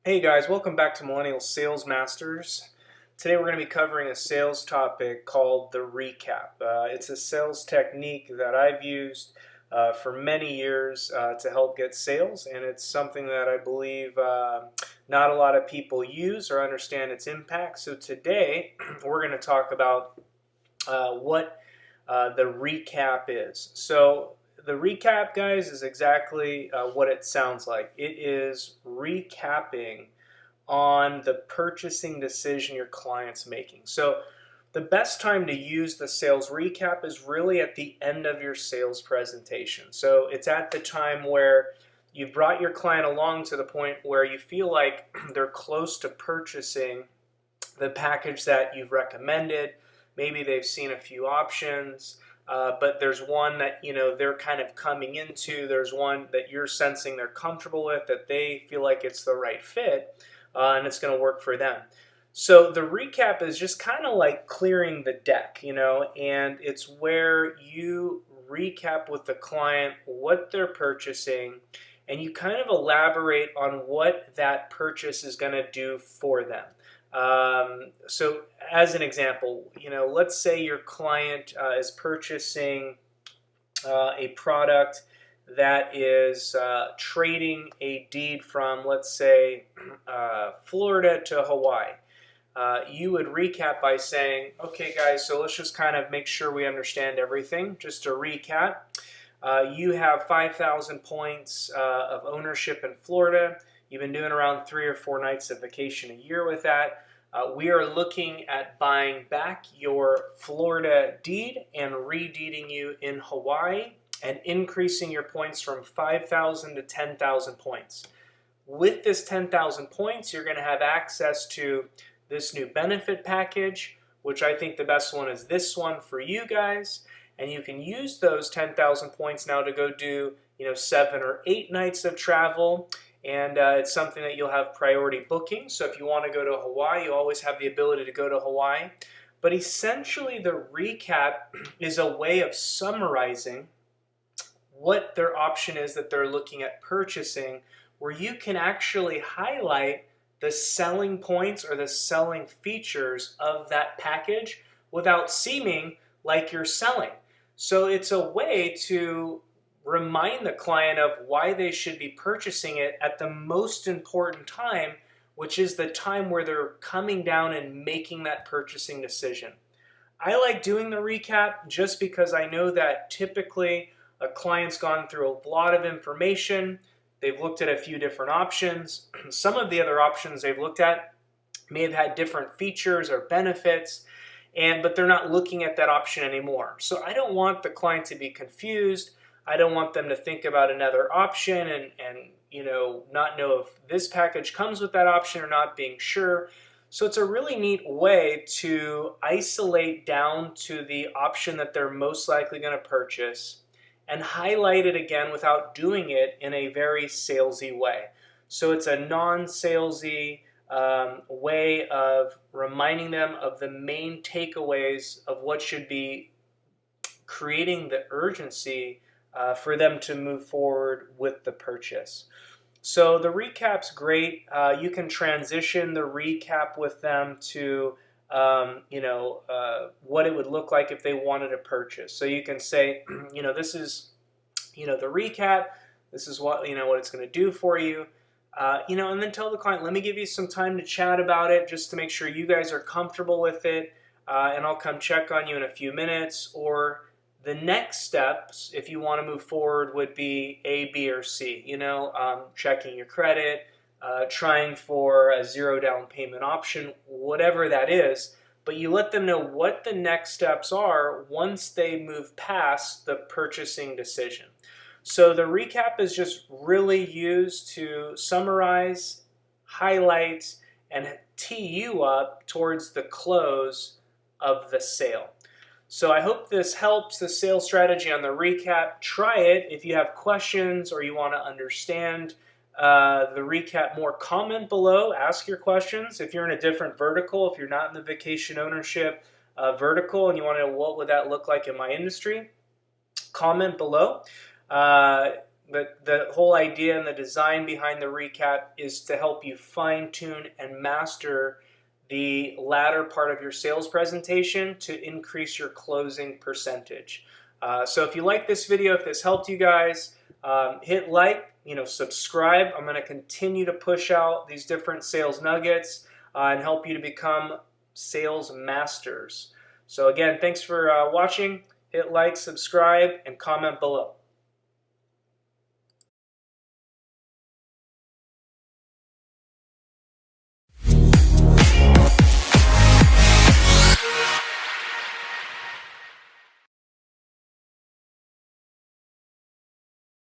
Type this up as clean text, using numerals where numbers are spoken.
Hey guys, welcome back to Millennial Sales Masters. Today we're going to be covering a sales topic called the recap. It's a sales technique that I've used for many years to help get sales, and it's something that I believe not a lot of people use or understand its impact. So today we're going to talk about what the recap is. So the recap, guys, is exactly what it sounds like. It is recapping on the purchasing decision your client's making. So the best time to use the sales recap is really at the end of your sales presentation. So it's at the time where you've brought your client along to the point where you feel like they're close to purchasing the package that you've recommended. Maybe they've seen a few options, but there's one that they're kind of coming into. There's one that you're sensing they're comfortable with, that they feel like it's the right fit, and it's going to work for them. So the recap is just kind of like clearing the deck, and it's where you recap with the client what they're purchasing, and you kind of elaborate on what that purchase is going to do for them. So as an example, let's say your client is purchasing a product that is trading a deed from, let's say, Florida to Hawaii. You would recap by saying, okay guys, so let's just kind of make sure we understand everything. Just to recap, you have 5,000 points of ownership in Florida. You've been doing around 3 or 4 nights of vacation a year with that. We are looking at buying back your Florida deed and redeeding you in Hawaii and increasing your points from 5,000 to 10,000 points. With this 10,000 points, you're going to have access to this new benefit package, which I think the best one is this one for you guys. And you can use those 10,000 points now to go do 7 or 8 nights of travel. And it's something that you'll have priority booking. So if you want to go to Hawaii, you always have the ability to go to Hawaii. But essentially, the recap is a way of summarizing what their option is that they're looking at purchasing, where you can actually highlight the selling points or the selling features of that package without seeming like you're selling. So it's a way to remind the client of why they should be purchasing it at the most important time, which is the time where they're coming down and making that purchasing decision. I like doing the recap just because I know that typically a client's gone through a lot of information. They've looked at a few different options. Some of the other options they've looked at may have had different features or benefits, but they're not looking at that option anymore. So I don't want the client to be confused. I don't want them to think about another option and not know if this package comes with that option or not, being sure. So it's a really neat way to isolate down to the option that they're most likely going to purchase and highlight it again without doing it in a very salesy way. So it's a non-salesy way of reminding them of the main takeaways of what should be creating the urgency for them to move forward with the purchase. So the recap's great. You can transition the recap with them to what it would look like if they wanted to purchase. So you can say, this is, the recap. This is what it's going to do for you. And then tell the client, let me give you some time to chat about it just to make sure you guys are comfortable with it, and I'll come check on you in a few minutes. Or the next steps, if you want to move forward, would be A, B, or C. Checking your credit, trying for a 0 down payment option, whatever that is. But you let them know what the next steps are once they move past the purchasing decision. So the recap is just really used to summarize, highlight, and tee you up towards the close of the sale. So I hope this helps, the sales strategy on the recap. Try it. If you have questions or you want to understand the recap more, comment below, ask your questions. If you're in a different vertical, if you're not in the vacation ownership vertical and you want to know what would that look like in my industry, comment below. the whole idea and the design behind the recap is to help you fine-tune and master the latter part of your sales presentation to increase your closing percentage. So if you like this video, if this helped you guys, hit like, subscribe. I'm going to continue to push out these different sales nuggets and help you to become sales masters. So again, thanks for watching. Hit like, subscribe, and comment below.